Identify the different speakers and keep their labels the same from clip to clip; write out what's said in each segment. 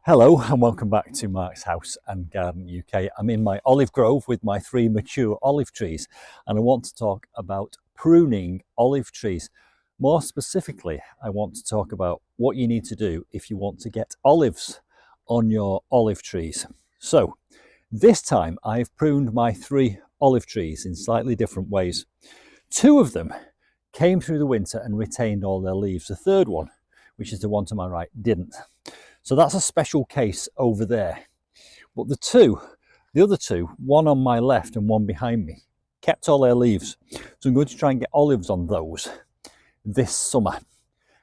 Speaker 1: Hello and welcome back to Mark's House and Garden UK. I'm in my olive grove with my 3 mature olive trees and I want to talk about pruning olive trees. More specifically, I want to talk about what you need to do if you want to get olives on your olive trees. So this time I've pruned my 3 olive trees in slightly different ways. 2 of them came through the winter and retained all their leaves. The third one, which is the one to my right, didn't. So that's a special case over there. But the other two, one on my left and one behind me, kept all their leaves. So I'm going to try and get olives on those this summer.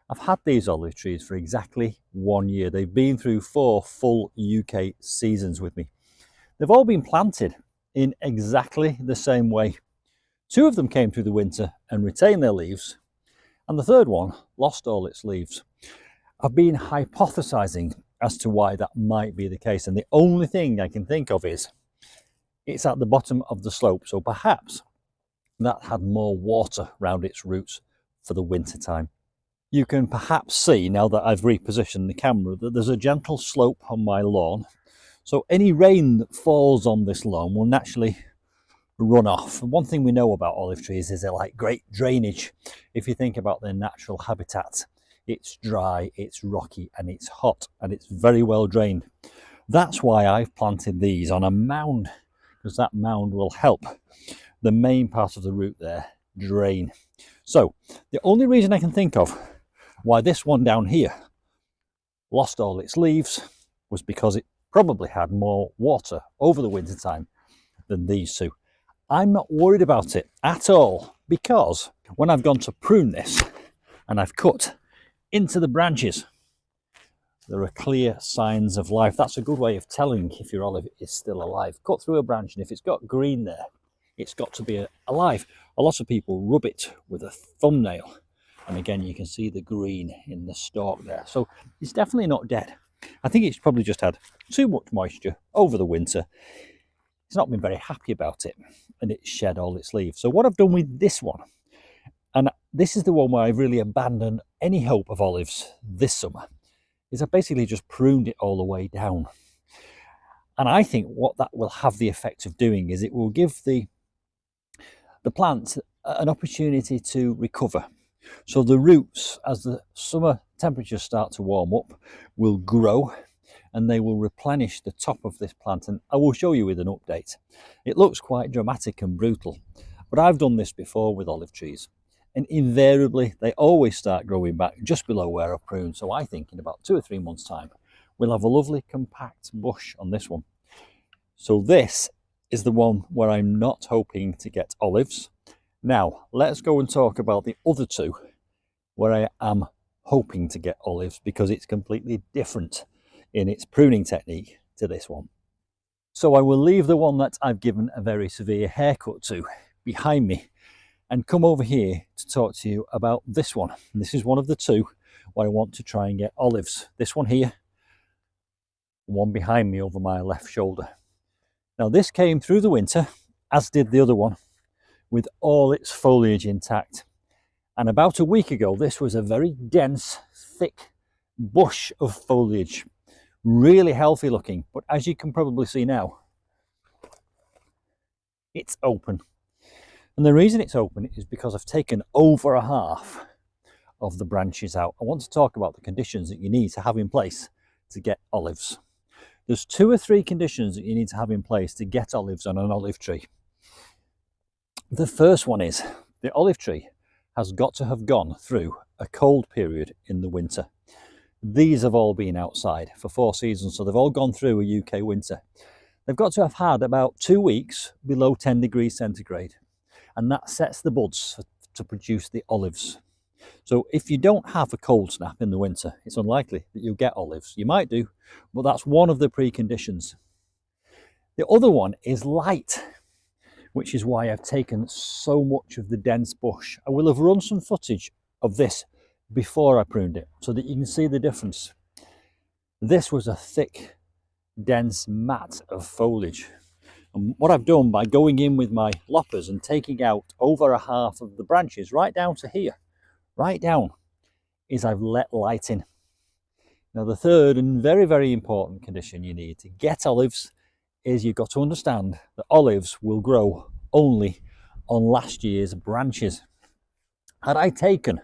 Speaker 1: I've had these olive trees for exactly 1 year. They've been through 4 full UK seasons with me. They've all been planted in exactly the same way. 2 of them came through the winter and retained their leaves, and the third one lost all its leaves. I've been hypothesizing as to why that might be the case, and the only thing I can think of is it's at the bottom of the slope, so perhaps that had more water around its roots for the winter time. You can perhaps see, now that I've repositioned the camera, that there's a gentle slope on my lawn, so any rain that falls on this lawn will naturally run off. And one thing we know about olive trees is they like great drainage. If you think about their natural habitat, it's dry, it's rocky, and it's hot, and it's very well drained. That's why I've planted these on a mound, because that mound will help the main part of the root there drain. So the only reason I can think of why this one down here lost all its leaves was because it probably had more water over the winter time than these 2. I'm not worried about it at all, because when I've gone to prune this and I've cut into the branches, there are clear signs of life. That's a good way of telling if your olive is still alive. Cut through a branch, and if it's got green there, it's got to be alive. A lot of people rub it with a thumbnail, and again you can see the green in the stalk there. So it's definitely not dead. I think it's probably just had too much moisture over the winter. It's not been very happy about it, and it's shed all its leaves. So what I've done with this one, and this is the one where I've really abandoned any hope of olives this summer, is I basically just pruned it all the way down. And I think what that will have the effect of doing is it will give the plant an opportunity to recover. So the roots, as the summer temperatures start to warm up, will grow and they will replenish the top of this plant. And I will show you with an update. It looks quite dramatic and brutal, but I've done this before with olive trees. And invariably, they always start growing back just below where I've pruned. So I think in about 2 or 3 months' time, we'll have a lovely compact bush on this one. So this is the one where I'm not hoping to get olives. Now, let's go and talk about the other 2 where I am hoping to get olives, because it's completely different in its pruning technique to this one. So I will leave the one that I've given a very severe haircut to behind me and come over here to talk to you about this one. And this is one of the 2 where I want to try and get olives. This one here, one behind me over my left shoulder. Now this came through the winter, as did the other one, with all its foliage intact. And about a week ago, this was a very dense, thick bush of foliage, really healthy looking. But as you can probably see now, it's open. And the reason it's open is because I've taken over a half of the branches out. I want to talk about the conditions that you need to have in place to get olives. There's 2 or 3 conditions that you need to have in place to get olives on an olive tree. The first one is the olive tree has got to have gone through a cold period in the winter. These have all been outside for 4 seasons, so they've all gone through a UK winter. They've got to have had about 2 weeks below 10 degrees centigrade. And that sets the buds to produce the olives. So if you don't have a cold snap in the winter, it's unlikely that you'll get olives. You might do, but that's one of the preconditions. The other one is light, which is why I've taken so much of the dense bush. I will have run some footage of this before I pruned it so that you can see the difference. This was a thick, dense mat of foliage. And what I've done by going in with my loppers and taking out over a half of the branches right down to here, right down, is I've let light in. Now the third and very, very important condition you need to get olives is you've got to understand that olives will grow only on last year's branches. Had I taken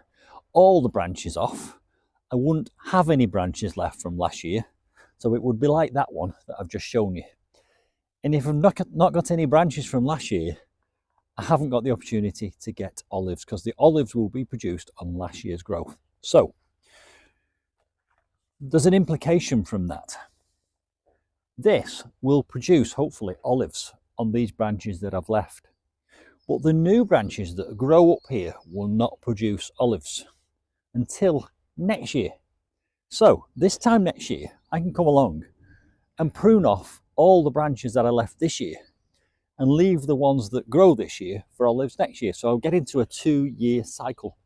Speaker 1: all the branches off, I wouldn't have any branches left from last year. So it would be like that one that I've just shown you. And if I've not got any branches from last year, I haven't got the opportunity to get olives because the olives will be produced on last year's growth. So there's an implication from that. This will produce, hopefully, olives on these branches that I've left. But the new branches that grow up here will not produce olives until next year. So this time next year, I can come along and prune off all the branches that I left this year and leave the ones that grow this year for olives next year. So I'll get into a 2-year cycle.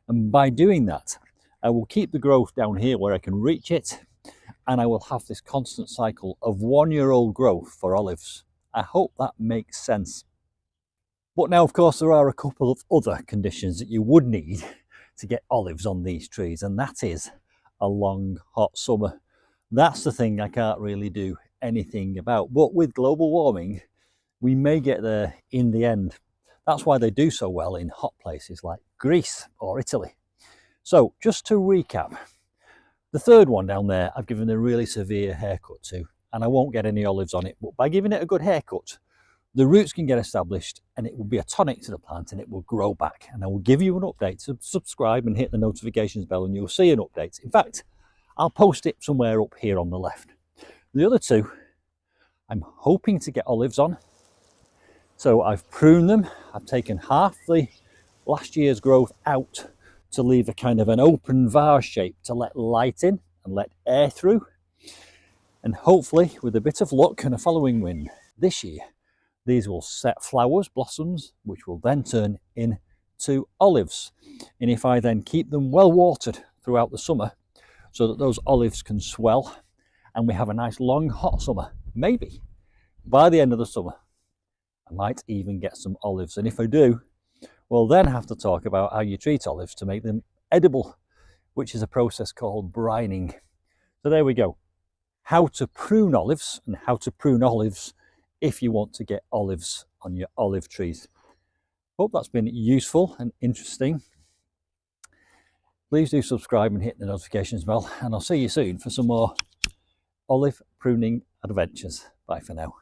Speaker 1: And by doing that, I will keep the growth down here where I can reach it, and I will have this constant cycle of 1-year-old growth for olives. I hope that makes sense. But now, of course, there are a couple of other conditions that you would need to get olives on these trees, and that is a long, hot summer. That's the thing I can't really do anything about. But with global warming, we may get there in the end. That's why they do so well in hot places like Greece or Italy. So just to recap, the third one down there, I've given a really severe haircut to, and I won't get any olives on it. But by giving it a good haircut, the roots can get established and it will be a tonic to the plant and it will grow back. And I will give you an update. So subscribe and hit the notifications bell and you'll see an update. In fact, I'll post it somewhere up here on the left. The other two, I'm hoping to get olives on. So I've pruned them. I've taken half the last year's growth out to leave a kind of an open vase shape to let light in and let air through. And hopefully, with a bit of luck and a following wind this year, these will set flowers, blossoms, which will then turn into olives. And if I then keep them well watered throughout the summer so that those olives can swell and we have a nice long hot summer, maybe by the end of the summer, I might even get some olives. And if I do, we'll then have to talk about how you treat olives to make them edible, which is a process called brining. So there we go. How to prune olives and how to prune olives if you want to get olives on your olive trees. Hope that's been useful and interesting. Please do subscribe and hit the notifications bell, and I'll see you soon for some more olive pruning adventures. Bye for now.